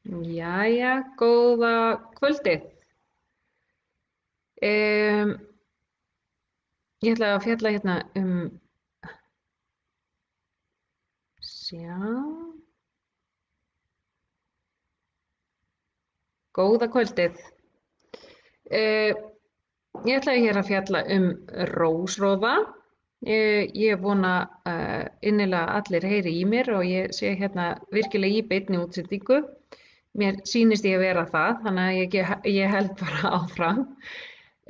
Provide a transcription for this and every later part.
Jæja, góða kvöldið. Um, ég ætla að fjalla hérna sjá, góða kvöldið. Ég ætla hér að fjalla rósróða. Ég vona innilega allir heyri í mér og ég sé hérna virkilega í beinni útsendingu. Mér sýnist ég að vera það, þannig að ég held bara áfram.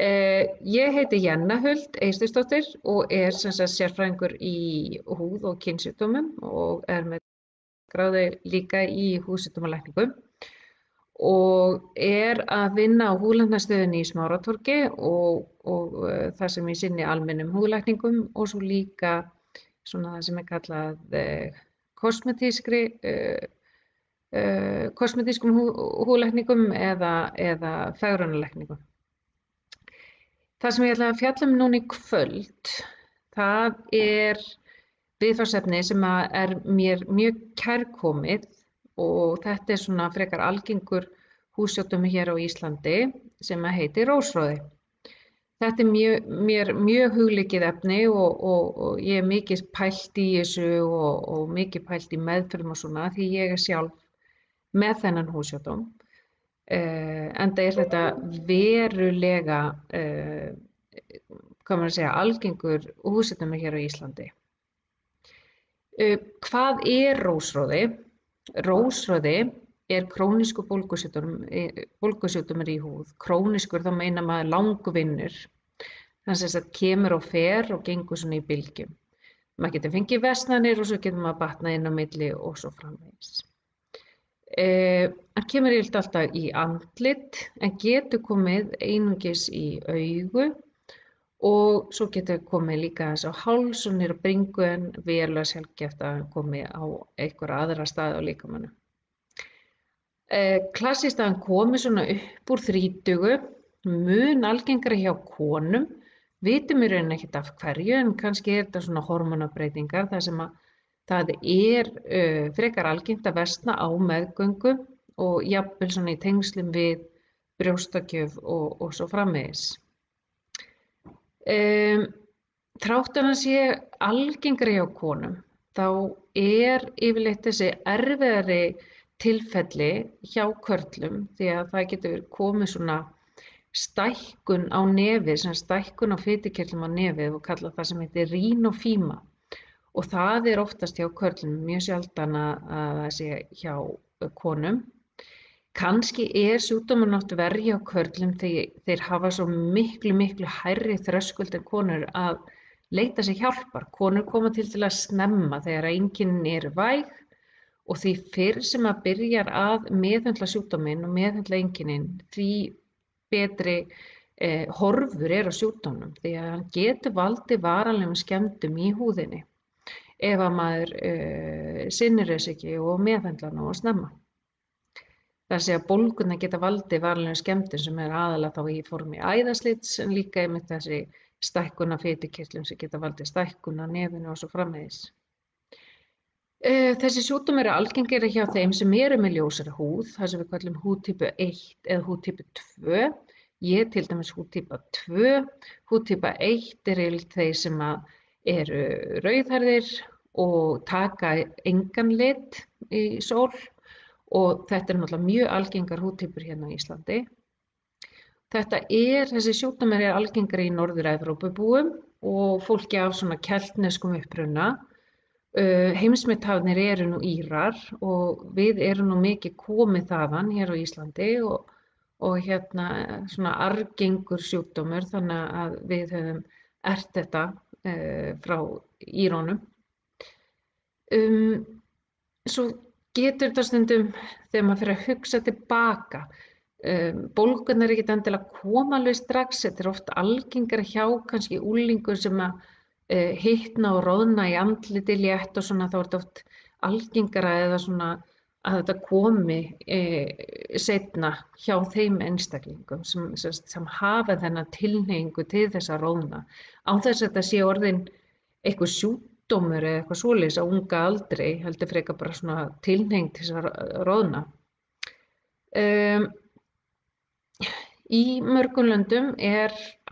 Ég heiti Jenna Huld Eysteinsdóttir og er sem sagt sérfræðingur í húð- og kynsjúkdómum og er með gráðu líka í húðsjúkdómalækningum og er að vinna á húðlæknastöðinni í Smáratorgi og það sem ég sinni almennum húðlækningum og svo líka svona það sem er kallað kosmetískum húðlækningum eða fegrunarlækningum. Það sem ég ætla að fjalla núna í kvöld, það er viðfangsefni sem er mér mjög kærkomið og þetta er svona frekar algengur húðsjúkdómur hér á Íslandi sem heitir rósróði. Þetta er mér mjög hugleikið efni og ég er mikið pælt í þessu og mikið pælt í meðferðum og svona því ég er sjálf með þennan húðsjúkdóm. Enda er þetta verulega, hvað maður að segja, algengur húðsjúkdómur hér á Íslandi. Hvað er rósróði? Rósróði er krónískur bólgusjúkdómur í húð. Krónískur þá meina maður langvinnur. Þannig að kemur og fer og gengur svona í bylgjum. Maður getur fengið versnanir og svo getur maður batnað inn á milli og svo framvegis. Hann kemur yfirleitt alltaf í andlit en getur komið einungis í augu og svo getur komið líka þess á háls og niður á bringu en verulega sjaldgæft að hann komi á einhverja aðra staði á líkamanum. Klassískt að hann komi svona upp úr 30, mun algengara hjá konum, vitum í rauninni ekkert af hverju en kannski er þetta svona hormónabreytingar þar sem að það er frekar algengt að versna á meðgöngu og jafnvel svona í tengslum við brjóstakjöf og svo framvegis. Þrátt að hann sé algengari hjá konum, þá er yfirleitt þessi erfiðari tilfelli hjá körlum því að það getur komið svona stækkun á nefið, sem stækkun á fitukirtlum á nefið og kalla það sem heitir rínofíma. Og það er oftast hjá körlum, mjög sjaldan að það sé hjá konum. Kannski er sjúkdómurinn oft verri hjá körlum þeir hafa svo miklu hærri þröskuld en konur að leita sér hjálpar. Konur koma til að snemma þegar einkennin eru væg og því fyrr sem að byrjar að meðhöndla sjúkdóminn og meðhöndla einkennin, því betri horfur er á sjúkdómnum því að hann getur valdið varanlegum skemmdum í húðinni ef að maður sinnir þess ekki og meðhöndlar nógu snemma. Það sé að bólgurnar geta valdið varanlegum skemmdum sem er aðalega þá í formi æðaslits en líka einmitt þessi stækkun á fitukirtlum sem geta valdið stækkun á nefinu og svo framvegis. Þessi sjúkdómur eru algengari hjá þeim sem eru með ljósari húð, það sem við kallum húðtypu 1 eða húðtypu 2. Ég til dæmis húðtypa 2. Húðtypa 1 er yfirleitt þeir sem eru rauðhærðir og taka engan lit í sól og þetta er náttúrulega mjög algengar húðtypur hérna á Íslandi. Þessi sjúkdómur er algengari í Norður-Evrópubúum og fólki af svona keltneskum uppruna. Heimsmethafarnir eru nú Írar og við erum nú mikið komið þaðan hér á Íslandi og hérna svona argengur sjúkdómur þannig að við höfum erft þetta frá Írunum. Svo getur þetta stundum þegar maður fyrir að hugsa tilbaka. Bólgurnar er ekkert endilega koma alveg strax, þetta er oft algengara hjá kannski úlingum sem að hitna og roðna í andliti létt og svona þá er þetta oft algengara eða svona að þetta komi seinna hjá þeim einstaklingum sem hafa þennan tilhneigingu til þess að roðna. Án þess að þetta sé orðin eitthvað sjúkdómur eða eitthvað svoleiðis á unga aldri, heldur frekar bara svona tilhneiging til þess að roðna. Um, Í mörgum löndum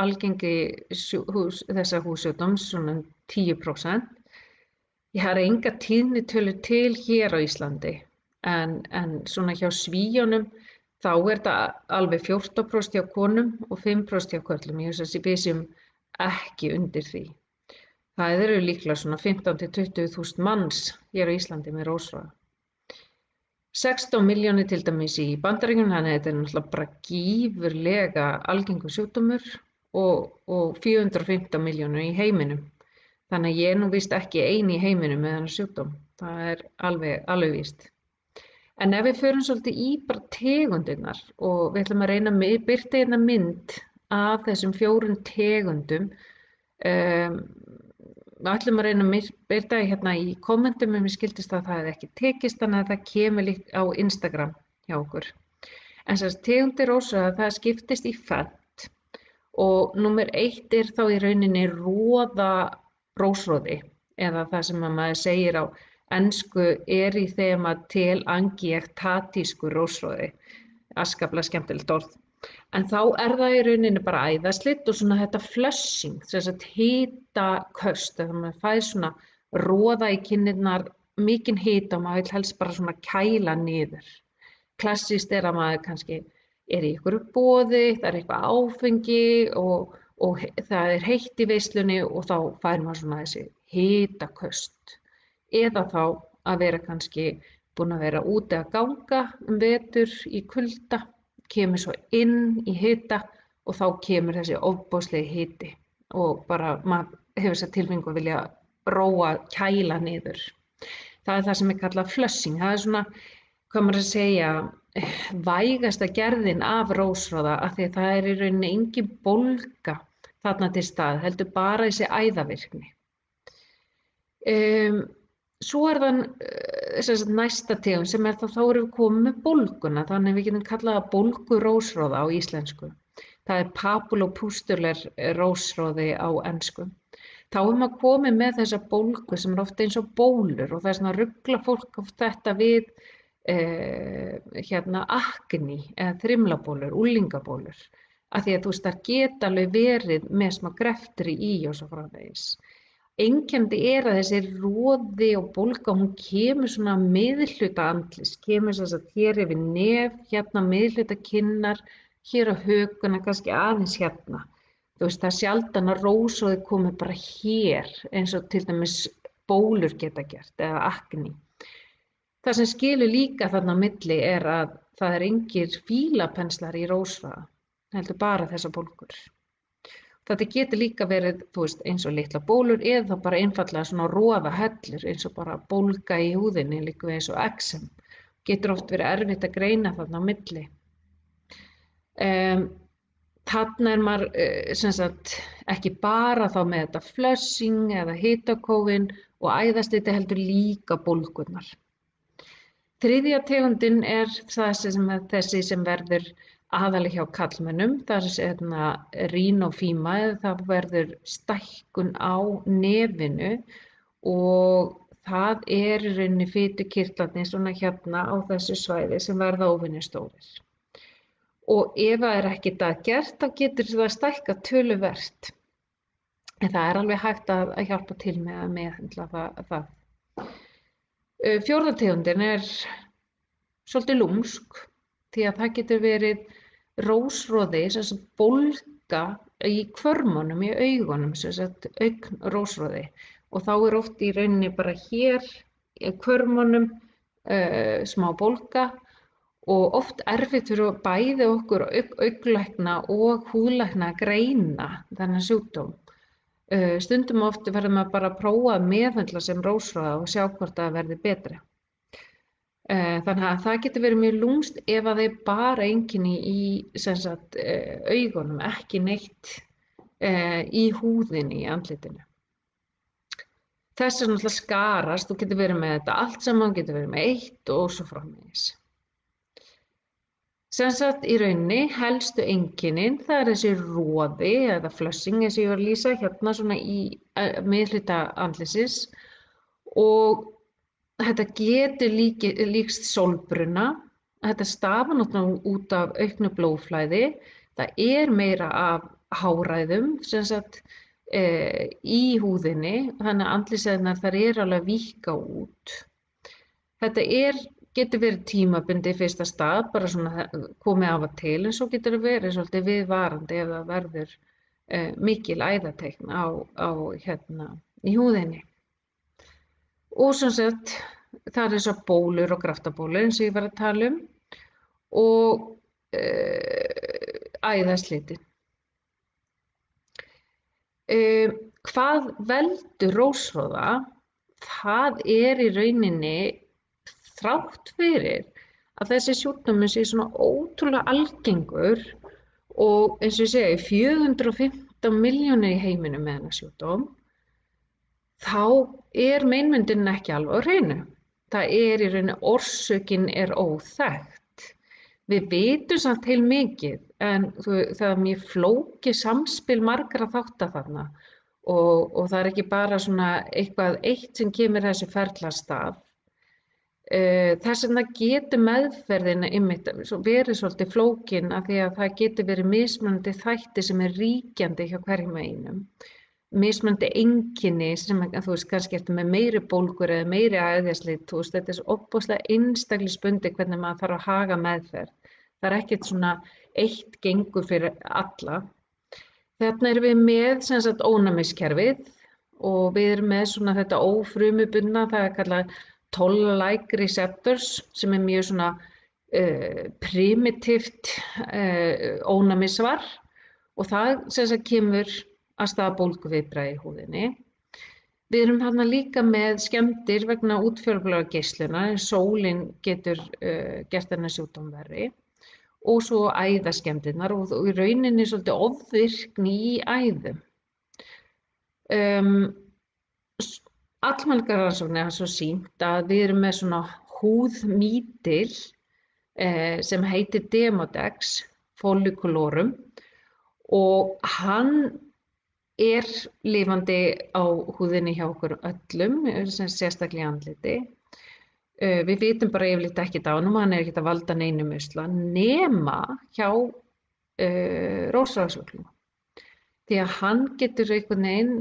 algengi þessa húðsjúkdóms svona 10%. Ég har enga tíðnitölur til hér á Íslandi en svona hjá Svíunum þá þetta alveg 14% hjá konum og 5% hjá körlum. Ég veist að við séum ekki undir því. Það eru líklega svona 15 til 20.000 manns hér á Íslandi með rósráða. 16 milljónir til dæmis í Bandaríkjunum, þannig að þetta er náttúrulega bara gífurlega algengur sjúkdómur og 415 milljónir í heiminum. Þannig að ég er nú víst ekki ein í heiminum með þennan sjúkdóm. Það er alveg víst. En ef við förum svolítið í bara tegundirnar og við ætlum að reyna að birta hérna mynd af þessum 4 tegundum, við ætlum að reyna að birta hérna í kommentum ef mér skildist að það hefði ekki tekist, þannig að það kemur líka á Instagram hjá okkur. En þess að tegundir rósráða, það skiptist í fernt og númer 1 er þá í rauninni roða rósróði eða það sem að maður segir á ensku erythema telangiectatísku rósróði, afskaplega skemmtilegt orð. En þá er það í rauninni bara æðaslit og svona þetta flushing, þess að hitaköst, þegar maður fær svona roða í kinnirnar, mikinn hita og maður vill helst bara svona kæla niður. Klassískt er að maður kannski er í einhverju boði, það er eitthvað áfengi og það er heitt í veislunni og þá fær maður svona þessi hitaköst. Eða þá að vera kannski búin að vera úti að ganga vetur í kulda, kemur svo inn í hita og þá kemur þessi ofboðslegi hiti og bara maður hefur þessa tilfinningu að vilja róa, kæla niður. Það er það sem er kallað flushing. Það er svona, hvað maður að segja, vægasta gerðin af rósráða af því að það er í rauninni engin bólga þarna til stað, heldur bara þessi æðavirkni. Svo er það næsta tegund sem er þá erum við komið með bólguna, þannig við getum kallað það bólgurósráða á íslensku. Það er papulopustular rósráði á ensku. Þá maður komið með þessa bólgu sem er ofta eins og bólur og það er svona rugla fólk á þetta við akni eða þrimlabólur, úlingabólur. Af því að þú veist það geta alveg verið með smá greftri í og svo framvegis. Einkenndi er að þessi roði og bólga, hún kemur svona miðhluta andlis, kemur þess að hér yfir nef, hérna miðhluta kinnar, hér á hökuna, kannski aðeins hérna. Þú veist, það sjaldan að rósróði komi bara hér, eins og til dæmis bólur geta gert, eða akni. Það sem skilur líka þarna á milli er að það er engir fílapenslar í rósráða, heldur bara þessar bólgur. Þetta getur líka verið, þú veist, eins og litla bólur eða bara einfallega svona roðahellur eins og bara bólga í húðinni, líka eins og eksem. Getur oft verið erfitt að greina þarna á milli. Þarna er maður sem sagt ekki bara þá með þetta flushing eða hitakófin og æðasliti heldur líka bólgurnar. Þriðja tegundin er þessi sem verður aðallega hjá karlmönnum, það er rínofíma, það verður stækkun á nefinu og það er í rauninni fitukirtlarnir svona hérna á þessu svæði sem verða óvenju stórir. Og ef það er ekkert að gert, þá getur það stækkað töluvert. En það er alveg hægt að hjálpa til með að meðhöndla það. Fjórða tegundin er svolítið lúmsk, því að það getur verið rósróði, bólga í hvörmunum, í augunum, augnrósróði. Og þá er oft í rauninni bara hér í hvörmunum smá bólga og oft erfitt fyrir bæði okkur augnlækna og húðlækna að greina þennan sjúkdóm. Stundum oft verður maður bara að prófa að meðhöndla sem rósróða og sjá hvort það verði betri. Þannig að það getur verið mjög lúmskt ef að þeir bara einkenni í augunum, ekki neitt í húðinni, í andlitinu. Þess er náttúrulega skarast, þú getur verið með þetta allt saman, getur verið með eitt og svo framvegis. Í rauninni helstu einkennin, það er þessi roði eða flushing eins og ég var að lýsa hérna svona í miðhluta andlitsins og þetta getur líkst sólbruna þetta stafar náttúrulega út af auknu blóðflæði. Það meira af háræðum sem sagt í húðinni, þannig að andlitsvöðvarnir þær alveg að víkka út. Þetta getur verið tímabundið í fyrsta stað, bara svona komið af og til, en svo getur það verið svolítið viðvarandi ef það verður mikil æðateikn í húðinni. Og sem sagt, það er þessar bólur og graftabólur eins og ég var að tala um og æðaslitin. Hvað veldur rósróða? Það í rauninni þrátt fyrir að þessi sjúkdómur sé svona ótrúlega algengur og eins og ég segi 415 milljónir í heiminum með þennan sjúkdóm, þá meinmyndin ekki alveg á hreinu. Það í rauninni orsökin óþekkt. Við vitum samt heilmikið en það mjög flókið samspil margra þátta þarna og það ekki bara svona eitthvað eitt sem kemur þessu ferli af stað. Þess vegna getur meðferðin einmitt verið svolítið flókin af því að það getur verið mismunandi þættir sem ríkjandi hjá hverjum einum. Mismunandi einkenni sem þú veist kannski eftir með meiri bólgur eða meiri æðaslit, þú veist þetta svo ofboðslega einstaklingsbundið hvernig maður þarf að haga meðferð. Það ekkert svona eitt gengur fyrir alla. Þarna erum við með sem sagt ónæmiskerfið og við erum með svona þetta ófrumubundna, það kallað toll-like receptors sem mjög svona primitíft ónæmisvar og það sem sagt kemur að staða bólguviðbragði í húðinni. Við erum þarna líka með skemmdir vegna útfjólublára geislunar, sólin getur gert þennan sjúkdóm verri og svo æðaskemmdirnar og í rauninni svolítið ofvirkni í æðum. Allmargar rannsóknir hafa svo sýnt að við erum með svona húðmítil sem heitir Demodex folliculorum og hann lifandi á húðinni hjá okkur öllum, sem sérstaklega í andliti. Við vitum bara yfirleitt ekkert á honum, hann ekkert að valda neinum usla nema hjá rósráðasjúklingum. Því að hann getur einhvern veginn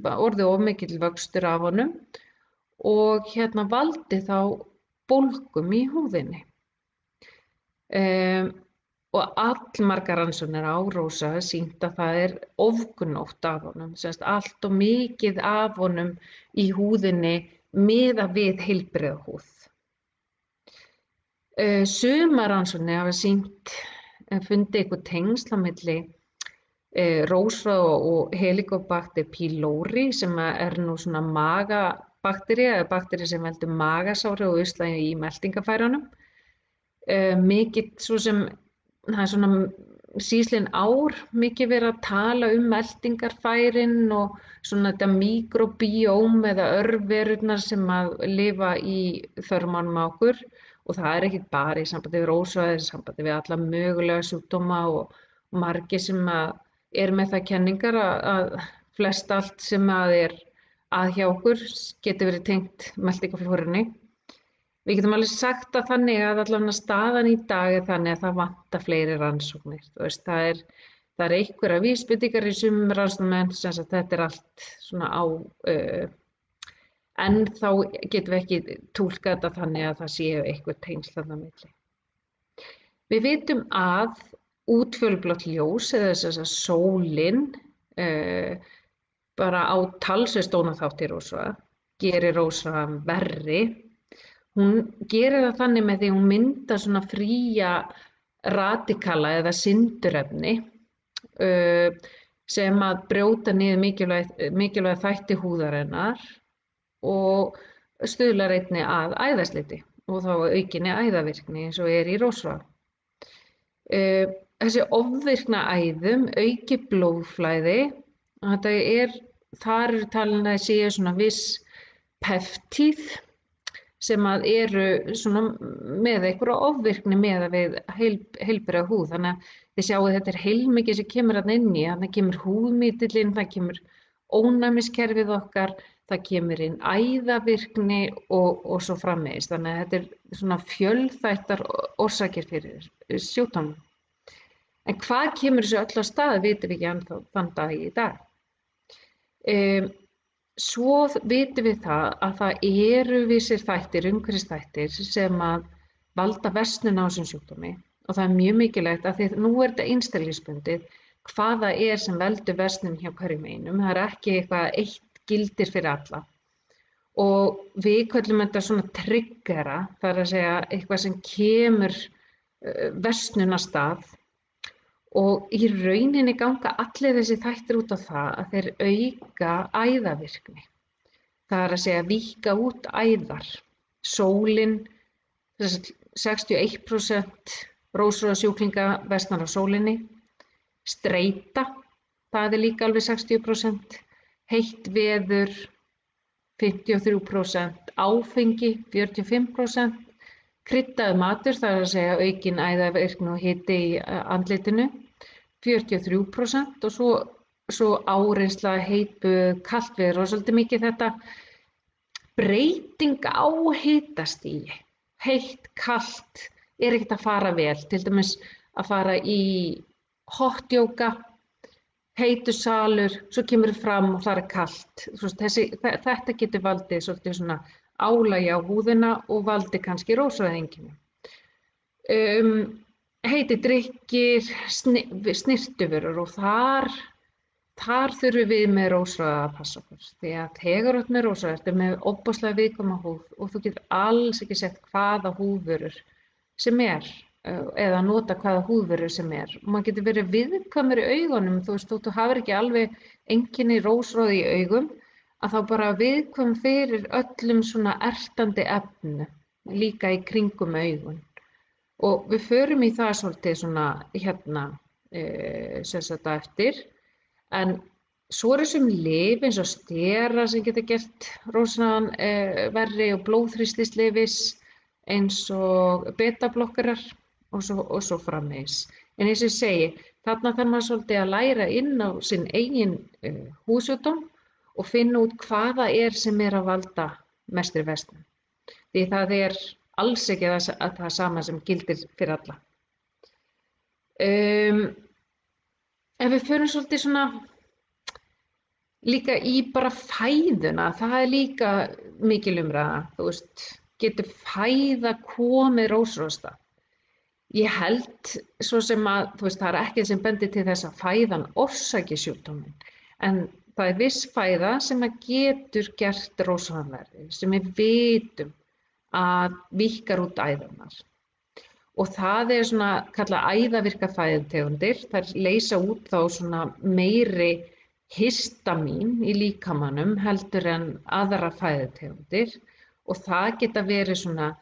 orðið of mikill vöxtur af honum og valdi þá bólgum í húðinni. Og allmargar rannsóknir á rósa sýnt að það ofgnótt af honum, semst allt og mikið af honum í húðinni miðað við heilbrigða húð. Sumar rannsóknir hafa fundið eitthvað tengsl á milli rósráða og Helicobacter pylori sem nú svona magabaktería eða baktería sem veldur magasári og usla í meltingafærunum. Mikið svo sem það svona síðsliðin ár mikið verið að tala meltingarfærin og svona þetta mikrobióm eða örverurnar sem að lifa í þörmunum á okkur og það ekkert bara í sambandi við rósráða, í sambandi við alla mögulega sjúkdóma og margir sem með það kenningar að flest allt sem að hjá okkur getur verið tengt meltingaflórunni. Við getum alveg sagt að þannig að allavega staðan í dag þannig að það vantar fleiri rannsóknir. Þú veist, það einhverjar vísbendingar í sumum rannsóknum sem sagt þetta allt svona á en þá getum við ekki túlkað þetta þannig að það séu eitthvað tengsl þarna á milli. Við vitum að útfjólublátt ljós eða þess að sólin bara á talsvert stóran þátt í rósráða, gerir rósráðann verri. Hún gerir það þannig með því hún myndar svona fría radikala eða sindurefni sem að brjóta niður mikilvæg þætti húðarinnar og stuðlar einnig að æðasliti og þá aukinni æðavirkni eins og í rósráða. Þessi ofvirkna æðum auki blóðflæði, þar talin að séu svona viss peptíð sem að svona með einhverja ofvirkni með við heilbrigða húð. Þannig að þið sjáu að þetta heilmikið sem kemur þarna inn í, þannig kemur húðmítillinn, það kemur ónæmiskerfið okkar, það kemur inn æðavirkni og svo framvegis. Þannig að þetta er svona fjölþættar orsakir fyrir sjúkdómnum. En hvað kemur þessu öll á stað vitum við ekki ennþá þann dag í dag. Svo vitum við að það eru vissir þættir, umhverfisþættir sem að valda versnun á þessum sjúkdómi og það er mjög mikilvægt að því nú er þetta einstaklingsbundið hvað það er sem veldur versnun hjá hverjum einum. Það er ekki eitthvað eitt gildir fyrir alla. Og við köllum þetta svona triggera, það er að segja eitthvað sem kemur versnun af stað. Og í rauninni ganga allir þessi þættir út á það að þeir auka æðavirkni. Það er að segja víkka út æðar. Sólin, 61% rósrauðasjúklinga versnar á sólinni. Streita, það er líka alveg 60%. Heitt veður, 53%. Áfengi, 45%. Kryddaður matur, það er að segja aukin æðavirkni og hiti í andlitinu, 43% og svo áreynsla, heitböð, kalt veður og svolítið mikið þetta breyting á hitastigi. Heitt, kalt er ekkert að fara vel, til dæmis að fara í hot yoga, heitur svo kemur fram og það er kalt. Þetta getur valdið svolítið svona álagi á húðina og valdi kannski rósrauðaeinkenni. Heiti drykkir, snyrtivörur og þar þurfum við með rósrauða að passa okkur. Því að þegar þú ert með rósrauða ertu með ofboðslega viðkvæma húð og þú getur alls ekki sett hvaða húðvörur sem er eða nota hvaða húðvörur sem er. Maður getur verið viðkvæmur í augunum, þú hafir ekki alveg einkenni rósrauða í augum, að þá bara viðkvæm fyrir öllum svona ertandi efnu, líka í kringum augun. Og við förum í það svolítið svona sem sagt eftir, en svo er þessum lyf eins og stera sem geta gert rósrauðan verri og blóðþrýstislyfis eins og betablokkarar og svo framvegis. En eins og ég segi, þarna þarf maður svolítið að læra inn á sinn eigin húðsjúkdóm og finna út hvað það er sem er að valda mestri versnun. Því það er alls ekki það sama sem gildir fyrir alla. Ef við förum svolítið svona líka í bara fæðuna, það er líka mikil umræða. Getur fæða komið rósrauða? Ég held svo sem að það er ekkert sem bendir til þess að fæðan orsaki sjúkdóminn, en það er viss fæða sem að getur gert rósrauðan verri, sem við vitum að víkkar út æðarnar. Og það er svona kallað æðavirkar fæðutegundir, þær leysa út þá svona meiri histamín í líkamanum heldur en aðrar fæðutegundir og það geta verið svona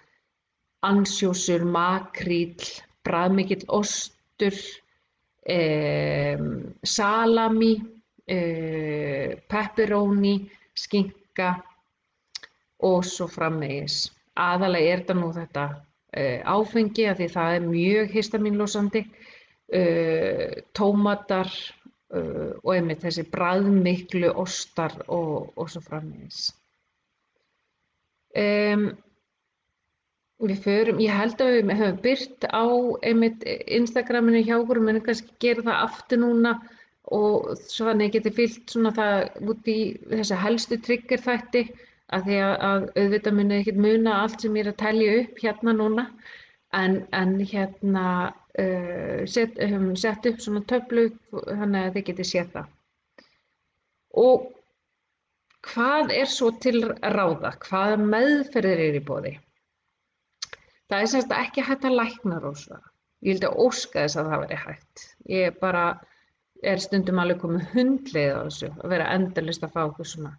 ansjósur, makríll, bragðmikill ostur, salami, pepperoni, skinka og svo framvegis. Aðalega er þetta nú þetta áfengi af því það er mjög histamínlosandi, tómatar og einmitt þessi bragðmiklu ostar og svo framvegis. Ég held að við höfum birt á einmitt Instagraminu hjá okkur, munum kannski gera það aftur núna og svo þannig geti fylgt svona það út í þessa helstu triggerþætti af því að auðvitað muni ekkert muna allt sem ég er að telja upp hérna núna en hérna höfum sett upp svona töflu þannig að þið getið séð það. Og hvað er svo til ráða? Hvaða meðferðir eru í boði? Það er sem sagt ekki hægt að lækna rósrauða. Ég vildi óska þess að það væri hægt. Ég bara er stundum alveg komið hundleið á þessu að vera endalaust að fá okkur svona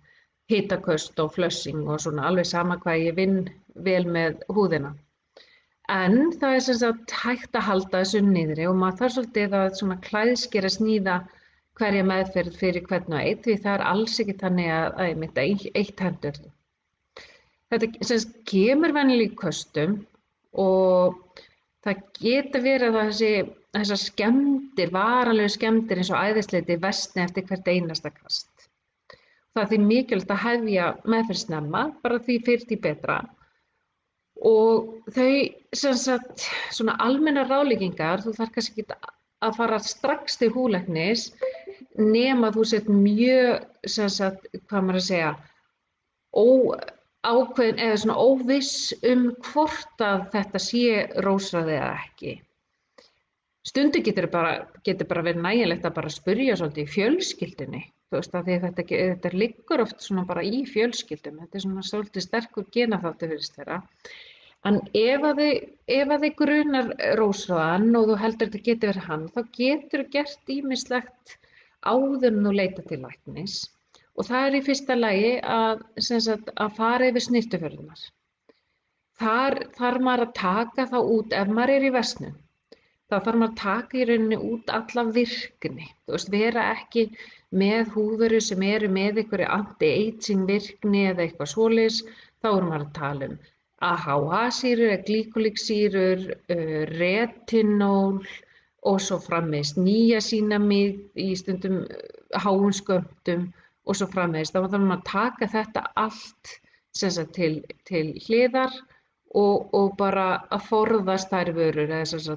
hitaköst og flushing og svona alveg sama hvað ég vinn vel með húðina. En það er sem sagt hægt að halda þessu niðri og maður þarf svolítið að svona klæðskera sníða hverja meðferð fyrir hvern og einn því það er alls ekki þannig að einmitt eitt hendur öllu. Þetta sem sagt kemur venjulega í köstum og það geta verið að þessar skemmdir, varanlegu skemmdir eins og æðisleiti versni eftir hvert einasta kast. Það er því mikilvægt að hefja meðferð snemma, bara því fyrr því betra. Og þau, sem sagt, svona almennar ráðleggingar, þú þarf kannski ekki að fara strax til húðlæknis nema þú sért mjög, sem sagt, hvað maður að segja, óákveðin eða svona óviss hvort að þetta sé rósráð eða ekki. Stundum getur bara verið nægilegt að bara spyrja svolítið í fjölskyldunni, þú veist, af því að þetta liggur oft svona bara í fjölskyldum, þetta er svona svolítið sterkur genaþáttur virðist vera. En ef að þig grunar rósráðann og þú heldur þetta geti verið hann, þá getur þú gert ýmislegt áður en þú leitar til læknis. Og það er í fyrsta lagi að fara yfir snyrtiförunar. Þar þarf maður að taka þá út, ef maður er í verslun, þá þarf maður að taka í rauninni út alla virkni. Þú veist, vera ekki með húðvörur sem eru með einhverju anti-aging virkni eða eitthvað svoleiðis. Þá erum maður að tala AHA-sýrur eða glýkolíksýrur, retinól og svo framvegis níasínamíð í stundum háum skömmtum og svo framvegis. Þá þarf maður að taka þetta allt til hliðar og bara að forðast þær vörur eða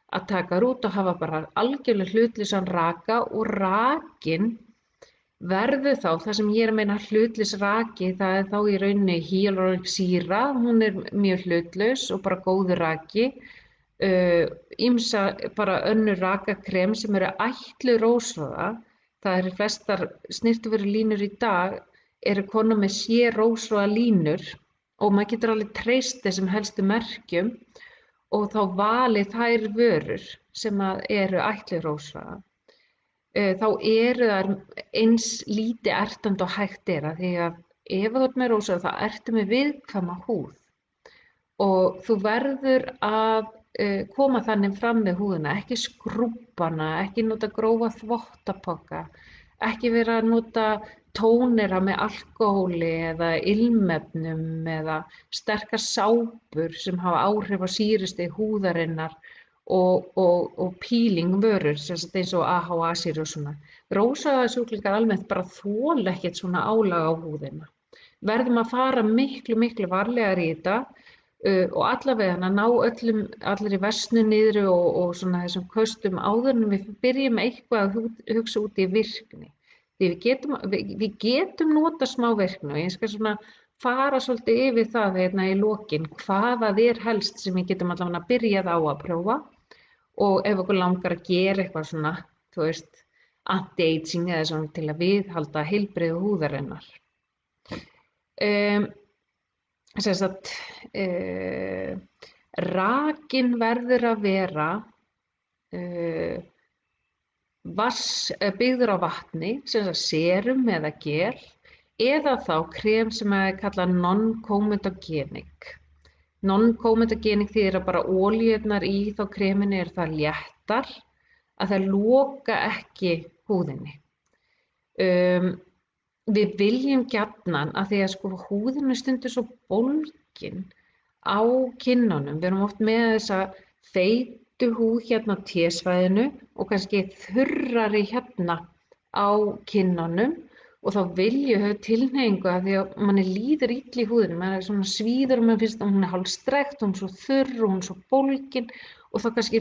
að taka þær út og hafa bara algjörlega hlutlausan raka, og rakinn verður þá, það sem ég er að meina hlutlaus raki, það er þá í rauninni hýalúróník-sýra, hún er mjög hlutlaus og bara góður raki. Ýmsa bara önnur rakakrem sem eru ætluð rósráða. Það eru flestar snyrtivörulínur í dag eru komnar með sérósráða línur og maður getur alveg treyst þessum helstu merkjum og þá valið þær vörur sem eru ætluð rósráða. Þá eru þær eins lítið ertandi og hægt er, því að ef þú ert með rósráða þá ertu með viðkvæma húð og þú verður að koma þannig fram með húðina, ekki skrúbba hana, ekki nota grófa þvottapoka, ekki vera að nota tónera með alkóhóli eða ilmefnum eða sterkar sápur sem hafa áhrif á sýrustig húðarinnar og peeling vörur, eins og AHA-sýrur og svona. Rósráðasjúklingar almennt bara þola ekkert svona álag á húðina. Verðum að fara miklu varlegar í þetta og allavega að ná allir í verslun niðri og svona þessum köstum áður en við byrjum eitthvað að hugsa út í virkni. Því við getum nota smá virkni og ég skal svona fara svolítið yfir það í lokin hvað það er helst sem við getum allavega byrjað á að prófa. Og ef okkur langar að gera eitthvað svona, þú veist, anti-aging eða svona til að viðhalda heilbrigði húðarinnar. Rakinn verður að vera byggður á vatni, serum eða gel, eða þá krem sem er kallað non-comedogenic. Non-comedogenic þýðir að bara olíurnar í þá kreminu eru það léttar að það loka ekki húðinni. Við viljum gjarnan að því að húðin er stundum svo bólgin á kinnunum. Við erum oft með þessa feitu húð hérna á T-svæðinu og kannski þurrari hérna á kinnunum. Og þá viljum við tilhneigingu að því að manni líður illa í húðinni, maður er svona svíður og maður finnst að hún er hálfstrekt, hún er svo þurr og hún er svo bólgin og þá kannski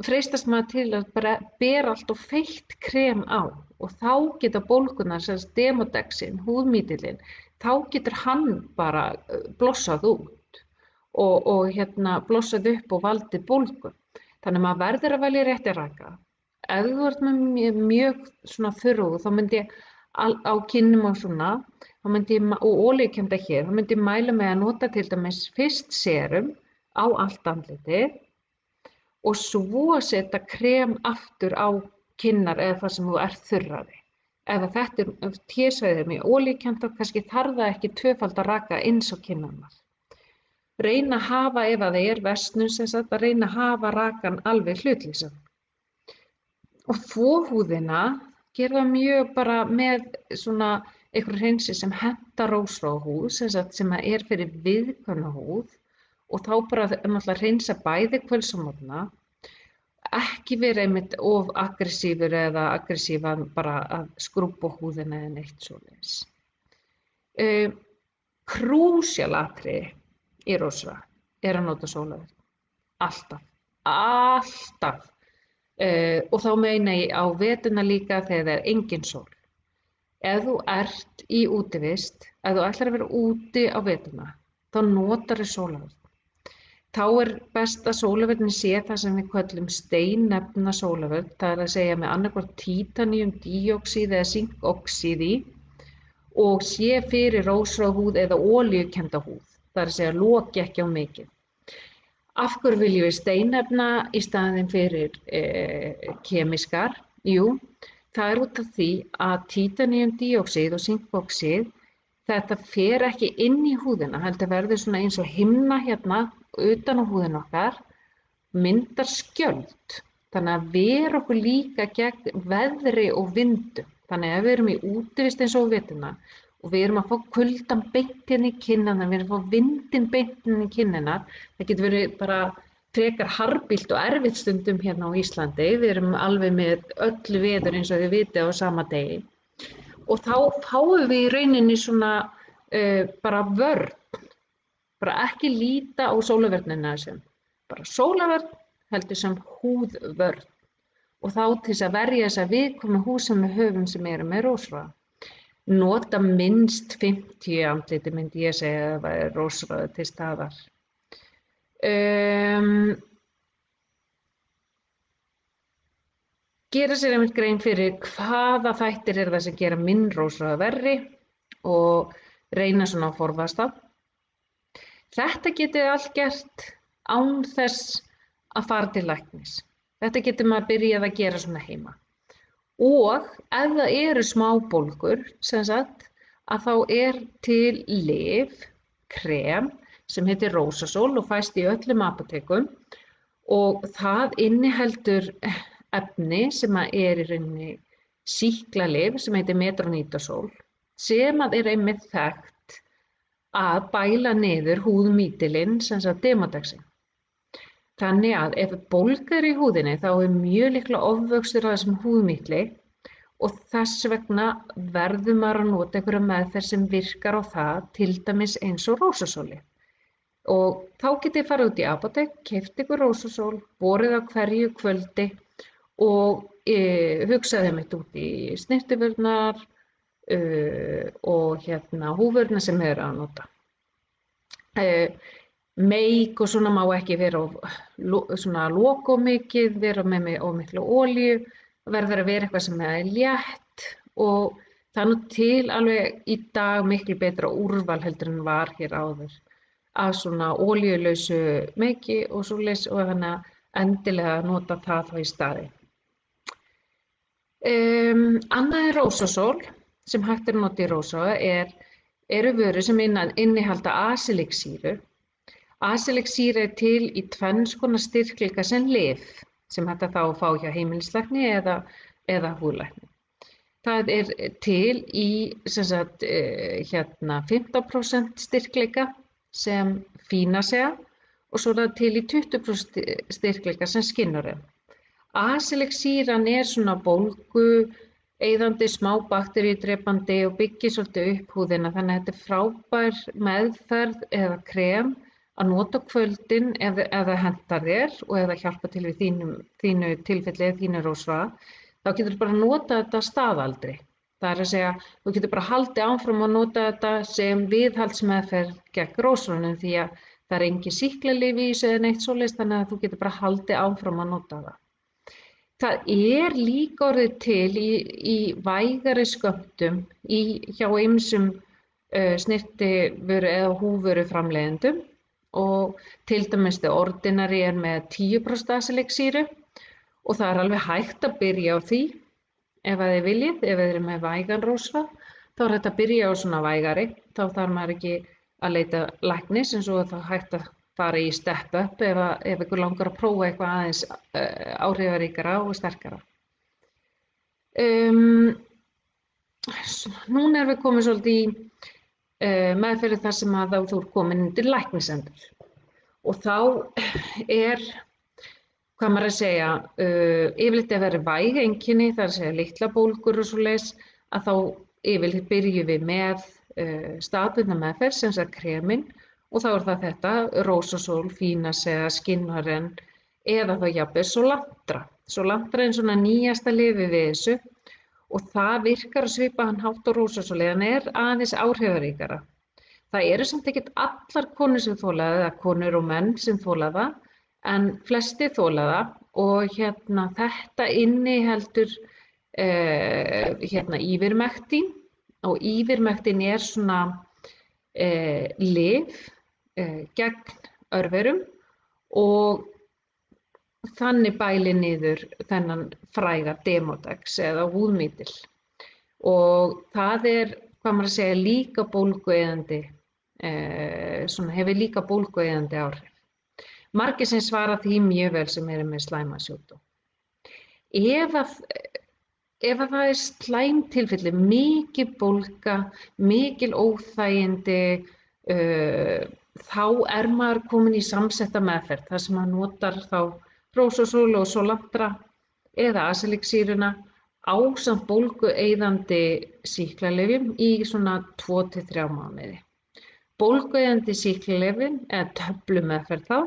freistast maður til að bara bera allt of feitt krem á og þá geta bólgunar, demodexin, húðmítillinn, þá getur hann bara blossað út og blossað upp og valdið bólgun. Þannig að maður verður að velja rétti raka. Ef þú ert með mjög svona þurr húð, þá myndi ég á kinnum og svona, og olíukennda hér, þá myndi ég mæla með að nota til dæmis fyrst serum á allt andlitið og svo setja krem aftur á kinnar eða það sem þú ert þurrari. Ef þetta T-svæðið með olíukennt, þá kannski þarf það ekki tvöfald að raka eins á kinnarnar. Reyna að hafa, ef það er versnun, að reyna að hafa rakan alveg hlutlausan. Og þvohúðina gera mjög bara með svona einhverju hreinsi sem hentar rósráða húð, sem er fyrir viðkvæma húð og þá bara náttúrulega hreinsa bæði kvölds og morgna. ekki vera einmitt of aggressífur eða aggressívan bara að skrúbba húðina eða neitt svoleiðis. Krúsjál atriði í rósra er að nota sólarvörn. Alltaf, alltaf. Og þá meina ég á veturna líka þegar það er engin sól. Ef þú ert í útivist, ef þú ætlar að vera úti á veturna, þá notar þú sólarvörn. Þá er best að sólarvörnin sé það sem við köllum steinnefna sólarvörn, það er að segja með annarkvort títaníumdíoxíð eða sinkoxíð í og sé fyrir rósrauða húð eða olíukennda húð, það er að segja loki ekki á mikið. Af hverju viljum við steinnefna í staðinn fyrir kemískar? Jú, það er út af því að títaníumdíoxíð og sinkoxíð þetta fer ekki inn í húðina, heldur verður svona eins og himna hérna utan á húðina okkar, myndar skjöld. Þannig að vera okkur líka gegn veðri og vindu. Þannig að ef við erum í útivist eins og veturna og við erum að fá kuldann beint hérna í kinnina, við erum að fá vindinn beint hérna í kinnina, það getur verið bara frekar harðbýlt og erfitt stundum hérna á Íslandi. Við erum alveg með öllu veður eins og þið vitið á sama degi. Og þá fáum við í rauninni svona bara vörn, bara ekki líta á sólarvörnina sem bara sólarvörn heldur sem húðvörn og þá til þess að verja þess að viðkomu húð sem við höfum sem eru með rósrauða. Nota minnst 50 andliti myndi ég segja að það er rósrauða til staðar. Gera sér einmitt grein fyrir hvaða þættir eru það sem gera minn rósrauða verri og reyna svona að forðast það. Þetta getið allt gert án þess að fara til læknis. Þetta getur maður byrjað að gera svona heima. Og ef það eru smábólgur, sem sagt, að þá er til lyf, krem, sem heitir Rósasól og fæst í öllum apótekum og það inniheldur efni sem er í rauninni sýklalyf sem heitir metronidazól sem er einmitt þekkt að bæla niður húðmýtilinn sem sagt demodexin. Þannig að ef bólga í húðinni þá er mjög líklega ofvöxtur á þessum húðmýtli og þess vegna verður maður að nota einhverja meðferð sem virkar á það, til dæmis eins og rósasóli. Og þá getið þið farið út í apótek, keypt ykkur rósasól, borið á hverju kvöldi og hugsaði mitt út í snyrtivörurnar og húfurnar sem þið eru að nota. Meik og svona má ekki vera svona loka of mikið, vera með of miklu olíu, verður að vera eitthvað sem er létt og það er nú til alveg í dag miklu betra úrval heldur en var hér áður af svona olíulausu meiki og svoleiðis og þannig að endilega nota það þá í staði. Annað er rósasól sem hægt er að nota í rósrauða eru vörur sem innihalda aselíksýru. Aselíksýra er til í tvenns konar styrkleika sem lyf sem hægt er þá að fá hjá heimilislækni eða húðlækni. Það er til í 15% styrkleika sem Finacea og svo er það til í 20% styrkleika sem Skinnura. Aselíksýran er svona bólgueyðandi, smá bakteríudrepandi og byggir svolítið upp húðina þannig að þetta er frábær meðferð eða krem að nota kvöldin ef það hentar þér og ef það hjálpar til við þínu tilfelli eða þínu rósrauða, þá getur þú bara nota þetta staðaldri. Það er að segja, þú getur bara haldið áfram að nota þetta sem viðhaldsmeðferð gegn rósrauðanum því að það er engin sýklalyf í þessu eða neitt svoleiðis þannig að þú getur bara haldið áfram að nota það. Það er líka orðið til í vægari skömmtum hjá ýmsum snyrtivöru eða húðvöru framleiðendum og til dæmis The Ordinary er með 10% aselíksýru og það er alveg hægt að byrja á því ef þið viljið, ef þið eru með vægan rósrauða, þá er þetta að byrja á svona vægari, þá þarf maður ekki að leita læknis eins og þá hægt að fara í step up ef ykkur langar að prófa eitthvað aðeins áhrifaríkara og sterkara. Núna erum við komin svolítið í meðferð þar sem að þú ert komin undir læknisendur og þá hvað maður að segja, yfirleitt ef það eru væg einkenni, það er að segja litla bólgur og svoleiðis, að þá yfirleitt byrjum við með staðbundna meðferð, sem sagt kremin, og þá er það þetta, Rósasol, Fínasea, Skinnaren, eða þá jafnvel Solantra. Solantra er svona nýjasta lyfið við þessu og það virkar að svipaðan hátt á Rósasol, en er aðeins áhrifaríkara. Það eru samt ekkert allar konur sem þola það, eða konur og menn sem þola það, en flesti þola það og þetta inniheldur ívermektín og ívermektín er svona lyf gegn örverum og þannig bæli niður þennan fræga Demodex eða húðmýtil og það er, hvað maður að segja, líka bólgueyðandi, hefur líka bólgueyðandi áhrif. Margir sem svara því mjög vel sem eru með slæmasjúkdóm. Ef það er slæm tilfelli, mikil bólga, mikil óþægindi, þá er maður komin í samsetta meðferð, þar sem maður notar þá Rósasol og Solantra eða aselixsýruna ásamt bólgueyðandi sýklalyfjum í svona 2 til 3 mánuði. Bólgueyðandi sýklalyfin eða töflumeðferð þá,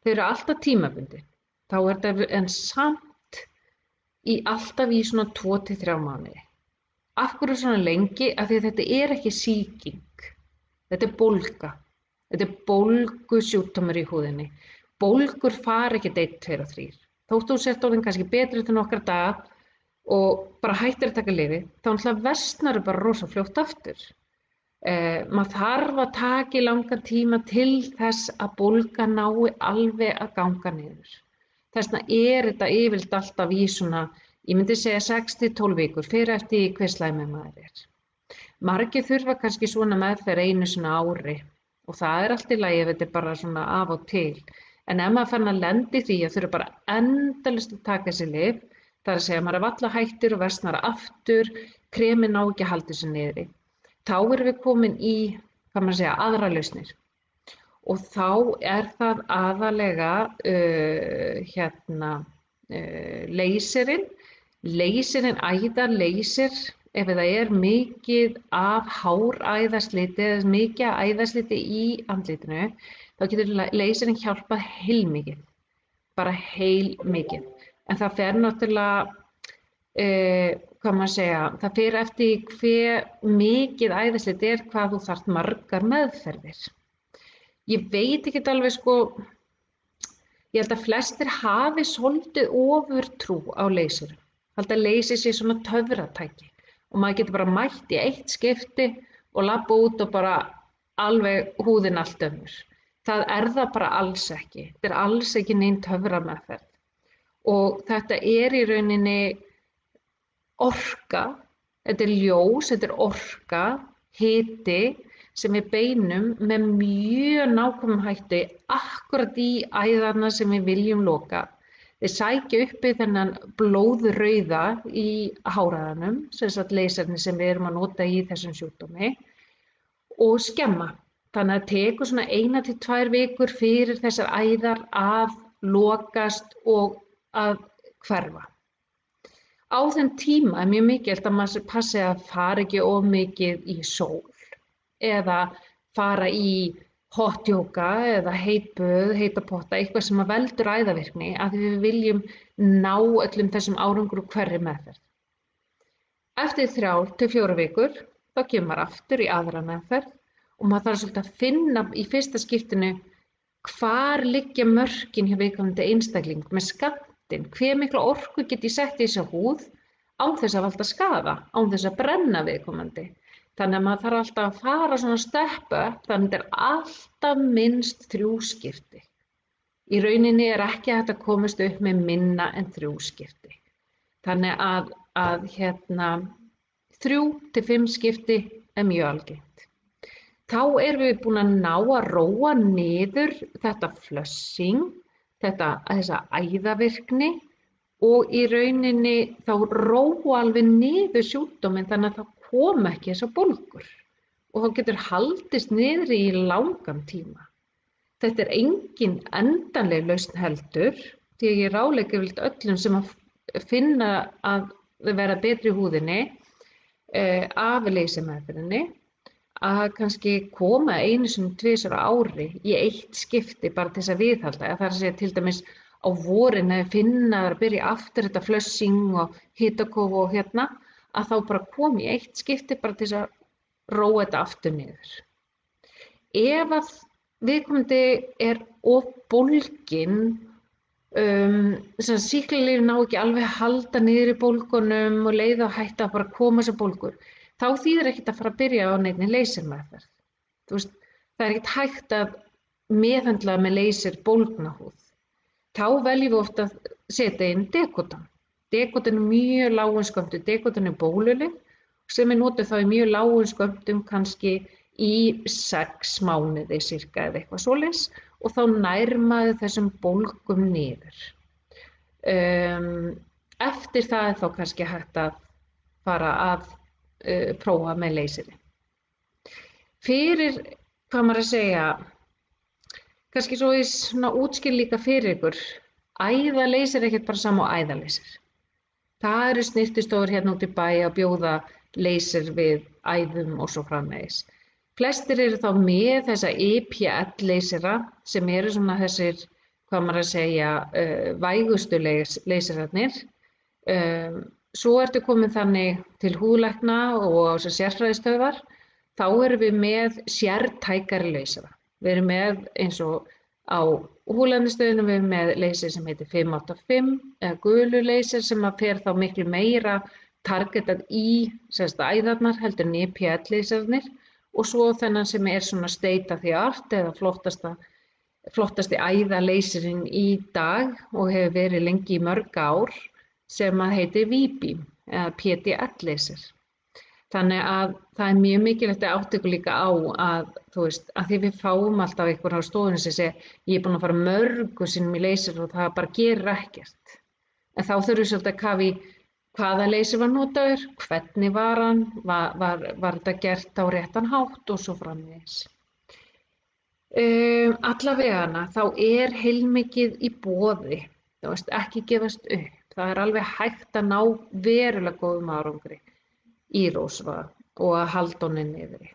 þau eru alltaf tímabundin. Þá er þetta en samt alltaf í svona 2 til 3 mánuði. Af hverju svona lengi? Af því að þetta er ekki sýking. Þetta er bólga. Þetta er bólgusjúkdómur í húðinni. Bólgur fara ekkert 1, 2 og 3. Þótt þú sért orðin kannski betri eftir nokkra daga og bara hættir að taka lyfið, þá náttúrulega versnar bara rosa fljótt aftur. Maður þarf að taka í langan tíma til þess að bólga nái alveg að ganga niður. Þess vegna er þetta yfirleitt alltaf í svona, ég myndi segja 6 til 12 vikur, fyrir eftir hver slæmi maður er. Margir þurfa kannski svona meðferð einu svona ári og það er allt í lagi ef þetta er bara svona af og til. En ef maður fann að lendi því að þurfa bara endalaust að taka þessi lyf, það er að segja maður er varla hættur og versnar aftur, kremin á ekki að halda þessu niðri. Þá erum við komin í, hvað maður segja, aðra lausnir. Og þá er það aðalega leyserinn, æðaleysir, ef það er mikið af háræðasliti eða mikið af æðasliti í andlitinu, þá getur leyserinn hjálpað heilmikið, bara heilmikið. En það fer náttúrulega, hvað maður segja, það fer eftir hve mikið æðasliti er hvað þú þarft margar meðferðir. Ég veit ekki alveg ég held að flestir hafi svolítið ofurtrú á leyserum. Held að leysir sé svona töfratæki og maður getur bara mætt í 1 skipti og labba út og bara alveg húðin allt önnur. Það er það bara alls ekki. Þetta er alls ekki nein töframeðferð. Og þetta er í rauninni orka, þetta er ljós, þetta er orka, hiti sem við beinum með mjög nákvæmum hætti akkurat í æðarna sem við viljum loka. Þeir sækja uppi þennan blóðrauða í háræðanum, sem sagt leysarnir sem við erum að nota í þessum sjúkdómi, og skemma. Þannig að það tekur svona 1 til 2 vikur fyrir þessar æðar að lokast og að hverfa. Á þeim tíma er mjög mikilvægt að maður passi að fara ekki of mikið í sól eða fara í hot yoga eða heitböð, heitapotta, eitthvað sem veldur æðavirkni af því við viljum ná öllum þessum árangri úr hverri meðferð. Eftir 3 til 4 vikur þá kemur maður aftur í aðra meðferð og maður þarf svolítið að finna í fyrsta skiptinu hvar liggja mörkin hjá viðkomandi einstakling með skammtinn, hve mikla orku get ég sett í þessa húð án þess að valda skaða, án þess að brenna viðkomandi. Þannig að maður þarf alltaf að fara svona steppa, þannig að þetta er alltaf minnst 3 skipti. Í rauninni er ekki hægt að komast upp með minna en 3 skipti. Þannig að 3 til 5 skipti er mjög algengt. Þá erum við búin að ná að róa niður þetta flushing, þessa æðavirkni og í rauninni þá róa alveg niður sjúkdóminn þannig að það kom ekki þessar bólgur og þá getur haldist niðri í langan tíma. Þetta er engin endanleg lausn heldur því að ég ráðlegg yfirleitt öllum sem að finna að vera betri í húðinni af leysimeðferðinni að kannski koma einu sinni tvisvar á ári í eitt skipti bara til þess að viðhalda. Það er að segja til dæmis á vorin að finna að byrja aftur þetta flushing og hitakof og hérna að þá bara koma í eitt skipti bara til þess að róa þetta aftur niður. Ef að viðkomandi er of bólginn, sýklalyfin ná ekki alveg að halda niður í bólgunum og leiða að hætta að bara koma þessar bólgur, þá þýðir ekkert að fara að byrja á neinni leysermeðferð. Þú veist, það er ekkert hægt að meðhöndla með leyser bólgna húð. Þá veljum við ofta að setja inn Dekotan. Dekotan er mjög lágum skömmtum, Dekotan er bólulyf sem notuð þá í mjög lágum skömmtum kannski í 6 mánuði cirka eða eitthvað svoleiðis og þá nær maður þessum bólgum niður. Eftir það er þá kannski hægt að fara að prófa með leyseri. Fyrir, hvað maður að segja, kannski svo ég svona útskýr líka fyrir ykkur, æðaleysir er ekkert bara sama og æðaleysir. Það eru snyrtistofur hérna út í bæ að bjóða leysir við æðum og svo framvegis. Flestir eru þá með þessa EPL-leysera sem eru svona þessir, hvað maður að segja, vægustu leysirarnir. Svo ertu komin þannig til húðlækna og á þessar sérfræðistöðvar, þá erum við með sértækari leysera. Við erum með eins og á húðlæknistöðunum við erum með leysir sem heitir 585 eða gulu leysir sem að fer þá miklu meira targetað í æðarnar heldur en EPL-leysarnir og svo þennan sem er svona state of the art eða flottasti æðaleysirinn í dag og hefur verið lengi í mörg ár sem að heitir V-beam eða PDL-leysir. Þannig að það er mjög mikilvægt að átta ykkur líka á að, þú veist, að því við fáum alltaf einhver á stofunni sem segja ég er búin að fara mörgum sinnum í leysir og það bara gerir ekkert. En þá þurfum við svolítið að kafa í hvaða leysir var notaður, hvernig var hann, var þetta gert á réttan hátt og svo framvegis. Allavegana þá er heilmikið í boði, þú veist, ekki gefast upp. Það er alveg hægt að ná verulega góðum árangri í rósráða og að halda honum niðri.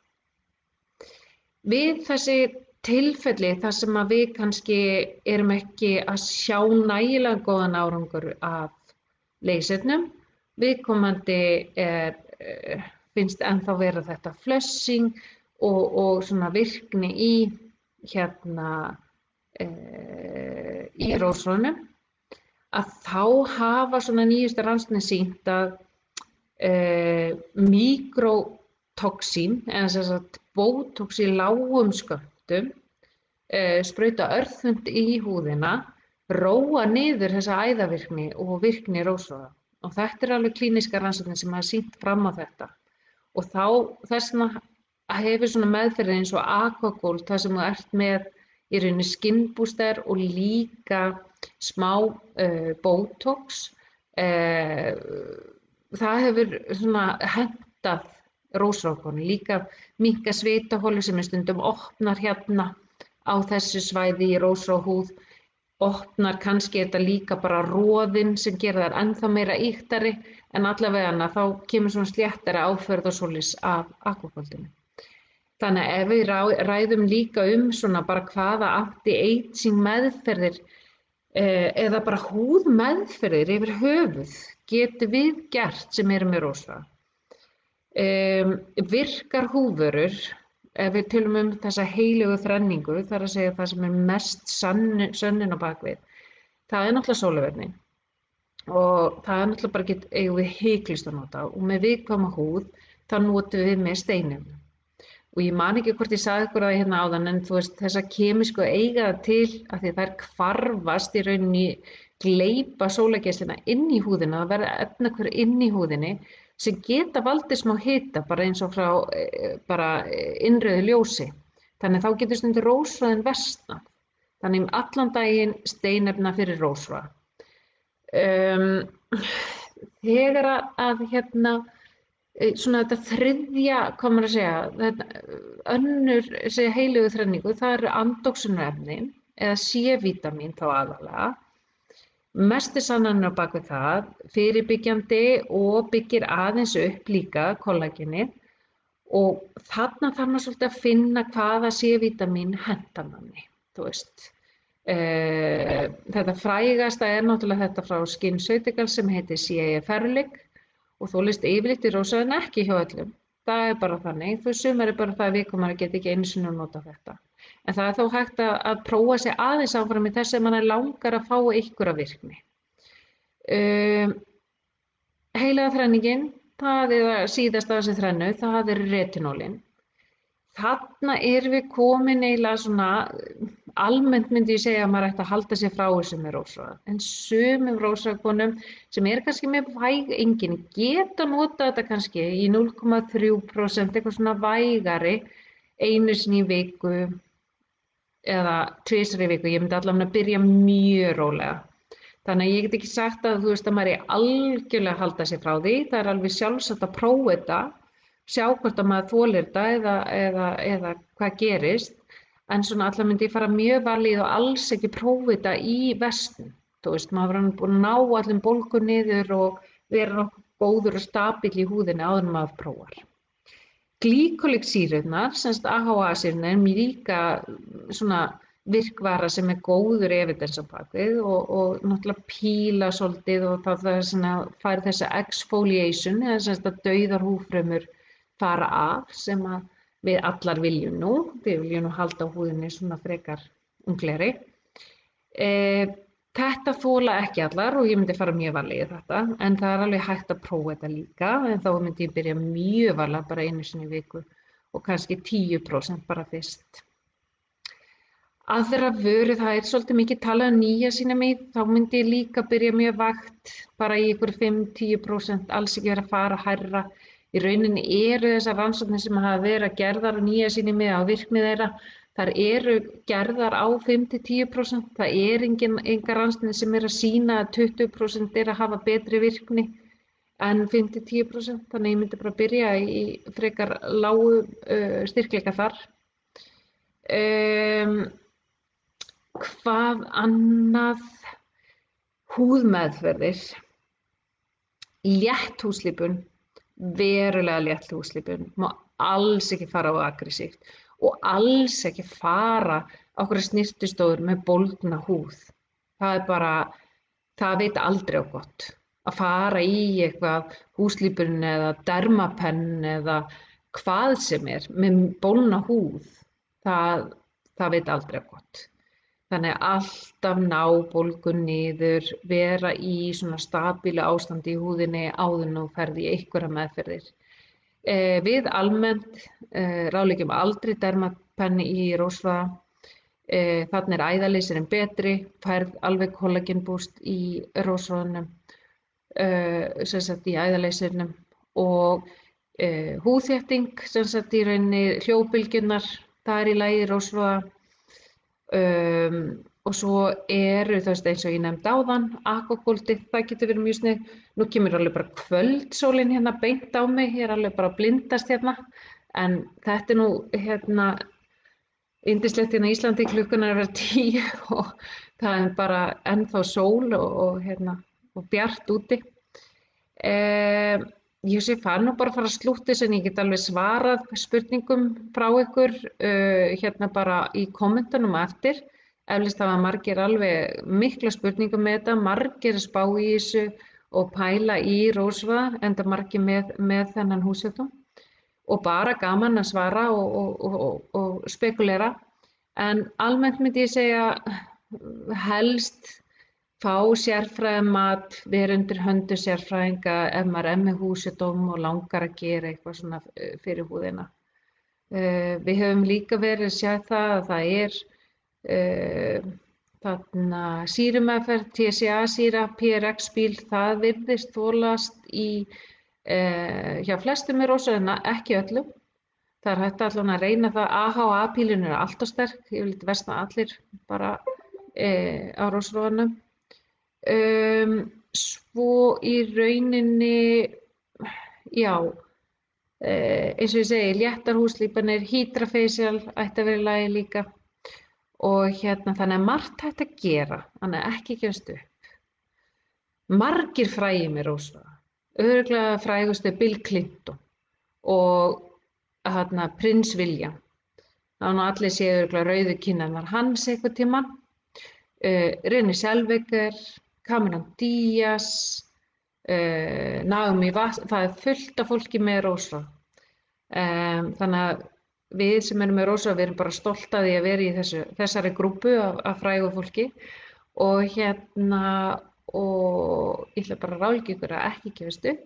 Við þessi tilfelli þar sem að við kannski erum ekki að sjá nægilega góðan árangur af leysirnum, viðkomandi finnst ennþá vera þetta flushing og svona virkni í í rósráðunum, að þá hafa svona nýjustu rannsóknir sýnt að mikrotoxín, eða sem sagt bótox í lágum skömmtum, sprauta örþund í húðina, róa niður þessa æðavirkni og virkni rósráða. Og þetta er alveg klínískar rannsóknir sem hafa sýnt fram á þetta. Og þá þess vegna hefur svona meðferðir eins og Aquagold, það sem þú ert með í rauninni skin booster og líka smá botox. Það hefur svona hentað rósráðkonum, líka minnka svitaholu sem er stundum opnar hérna á þessu svæði í rósráðhúð, opnar kannski þetta líka bara roðin sem gera þær ennþá meira ýktari en allavega þá kemur svona sléttari áferð og svoleiðis af Aquagoldinu. Þannig að ef við ræðum líka svona bara hvaða anti-aging meðferðir eða bara húðmeðferðir yfir höfuð getum við gert sem erum með rósráða. Virkar húðvörur, ef við tölum þessa heilögu þrenningu, það er að segja það sem er mest sönnun á bakvið, það er náttúrulega sólarverðni og það er náttúrulega bara eigum við hiklaust að nota og með viðkvæma húð þá notum við með steinefnum. Og ég man ekki hvort ég sagði ykkur það hérna áðan en þú veist þessa kemísku eiga það til að því þær hvarfast í rauninni gleypa sólargeislana inn í húðina, það verða efnahvörf inn í húðinni sem geta valdið smá hita bara eins og frá bara innrauðu ljósi. Þannig þá getur stundum rósráðin versnað. Þannig allan daginn steinefna fyrir rósráða. Þegar að svona þetta þriðja, hvað maður að segja, önnur heilögu þrenningu, það eru andóxunarefnin eða C-vítamín þá aðalega. Mestu sannanir á bak við það, fyrirbyggjandi og byggir aðeins upp líka kollagenið og þarna þarf maður svolítið að finna hvaða C-vítamín hentar manni, þú veist. Þetta frægasta er náttúrulega þetta frá SkinCeuticals sem heitir CA Ferlig og þolist yfirleitt í rósa en ekki hjá öllum. Það er bara þannig, þú sumar er bara það að viðkomandi geti ekki einu sinni að nota þetta. En það er þó hægt að prófa sig aðeins áfram í þess að mann langar að fá einhverja virkni. Heilaga þrenningin, það er síðast af þessi þrennu, það er retinólin. Þarna erum við komin eiginlega svona, almennt myndi ég segja að maður ætti að halda sér frá þessu með rósrauða. En sumum rósrauðakonum sem er kannski með væg einkenni geta notað þetta kannski í 0,3%, eitthvað svona vægari, einu sinni í viku eða tvisvar í viku. Ég myndi allavega að byrja mjög rólega. Þannig að ég get ekki sagt að þú veist að maður er algjörlega að halda sér frá því. Það er alveg sjálfsagt að prófa þetta, sjá hvort að maður þolir þetta eða hvað gerist. En svona allavega myndi ég fara mjög varlega og alls ekki prófa þetta í verslun. Þú veist, maður var búin að ná allum bólgu niður og vera nokkuð góður og stabíll í húðinni áður en maður prófar. Glýkóliksýrurnar, semst AHA-sýrurnar, er líka svona virkvara sem er góður evidens á bakvið og náttúrulega píla svolítið og það er svona fær þessa exfoliation, eða semst að dauðar húðfrumur fara af sem að við allar viljum nú. Við viljum nú halda á húðinni svona frekar unglegri. Þetta þola ekki allar og ég myndi fara mjög varlega í þetta, en það er alveg hægt að prófa þetta líka, en þá myndi ég byrja mjög varlega bara einu sinni í viku og kannski 10% bara fyrst. Aðra vöru, það er svolítið mikið talað um níasínamíð, þá myndi ég líka byrja mjög vægt, bara í ykkur 5-10%, alls ekki vera að fara hærra. Í rauninni eru þessar rannsóknir sem hafa verið gerðar á níasínamíð á virkni þeirra, þar eru gerðar á 5-10%, það er engar rannsóknir sem eru að sýna að 20% er að hafa betri virkni en 5-10%, þannig ég myndi bara byrja í frekar lágu styrkleika þar. Hvað annað? Húðmeðferðir, létt húðslípun, verulega létt húðslípun, má alls ekki fara á aggressíft og alls ekki fara á okkur snyrtistofur með bólgna húð. Það er bara, það veit aldrei á gott að fara í eitthvað húðslípun eða dermapenn eða hvað sem er með bólgna húð, það veit aldrei á gott. Þannig að alltaf ná bólgun niður, vera í svona stabílu ástandi í húðinni áður en þú ferð í einhverjar meðferðir. Við almennt ráðleggjum aldrei dermapenni í rósrauða. Þarna er æðaleysirinn betri, færð alveg kollagenbúst í rósrauðanum, sem sagt í æðaleysirnum og húðþétting, sem sagt í rauninni hljóðbylgjurnar, það er í lagi í rósrauða. Og svo eru þú veist eins og ég nefndi áðan, aquakoltið, það getur verið mjög snið. Nú kemur alveg bara kvöldsólin hérna beint á mig, ég er alveg bara að blindast hérna, en þetta er nú hérna yndislegt hérna í Íslandi, klukkan er að vera 10 og það er bara ennþá sól og bjart úti. Ég sé fara nú bara að fara að slúta þess en ég get alveg svarað spurningum frá ykkur hérna bara í kommentunum eftir. Eflaust hafa margir alveg mikla spurningum með þetta, margir spá í þessu og pæla í rósrauða, enda margir með þennan húðsjúkdóm og bara gaman að svara og spekulera. En almennt myndi ég segja helst fá sérfræðimat, vera undir höndu sérfræðinga ef maður er með húðsjúkdóm og langar að gera eitthvað svona fyrir húðina. Við höfum líka verið að sjá það að það er þarna sýrumeðferð, TCA-sýra, PRX-bíl, það virðist þolast hjá flestum með rósrauðina, ekki öllum. Það er hægt allan að reyna það, AHA-pílin er alltaf sterk, ég vil versna allir bara á rósrauðanum. Svo í rauninni, já, eins og ég segi, léttar húðslípanir, Hydrafacial ætti að vera í lagi líka og þannig að margt hægt að gera, þannig að ekki gefast upp. margir frægir með rósröða. Örugglega frægustu er Bill Clinton og prins William. Það var nú allir séu örugglega rauðu kinnarnar hans einhvern tímann. Renée Zellweger, Cameron Diaz, Naomi Watts, það er fullt af fólki með rósröða. Þannig að við sem erum með rósröða, við erum bara stolt af því að vera í þessari grúppu af frægu fólki og og ég ætla bara að ráðleggja ykkur að ekki gefast upp.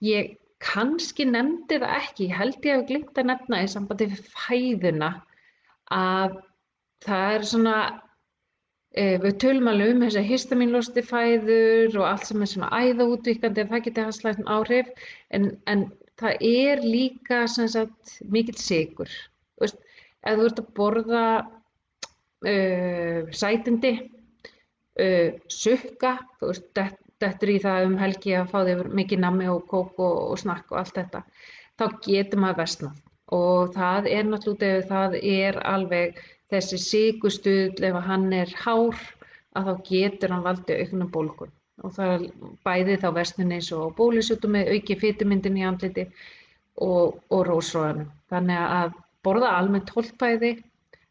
Ég kannski nefndi það ekki, ég held ég hef gleymt að nefna í sambandi við fæðuna að það er svona, við tölum alveg þessar histamínlosti fæður og allt sem er svona æðaútvíkkandi en það geti haft slæmt áhrif en það er líka sem sagt mikill sykur. Þú veist, ef þú ert að borða sætindi, sukka, þú veist, dettur í það helgi að fá þig mikið nammi og kók og snakk og allt þetta, þá getur maður versnað og það er náttúrulega það er alveg þessi sykurstuðull ef hann er hár að þá getur hann valdið auknum bólgun og það er bæði þá versnun eins og bólusjúkdómi, auki fitumyndun í andliti og rósröðanum. Þannig að borða almennt hollt fæði,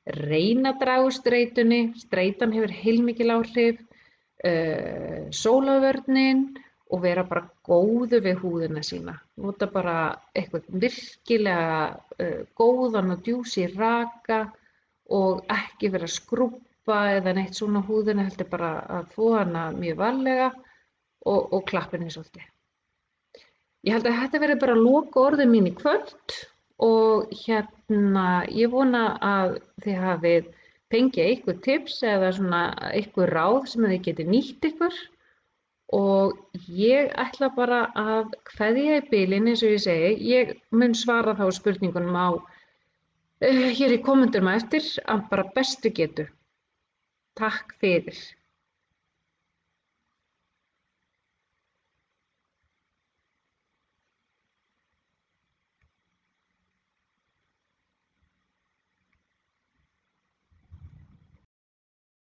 reyna að draga úr streitunni, streitan hefur heilmikil áhrif, sólavörnin og vera bara góður við húðina sína. Nota bara eitthvað virkilega góðan og djúsi raka og ekki vera að skrúbba eða neitt svona húðina, heldur bara að þvo hana mjög varlega og klappa henni svolítið. Ég held að þetta verði bara lokaorðin mín í kvöld og ég vona að þið hafið fengið eitthvað tips eða svona eitthvað ráð sem þið getið nýtt ykkur og ég ætla bara að kveðja í bilinn eins og ég segi. Ég mun svara þá spurningunum hér í kommentunum á eftir að bara bestu getu. Takk fyrir.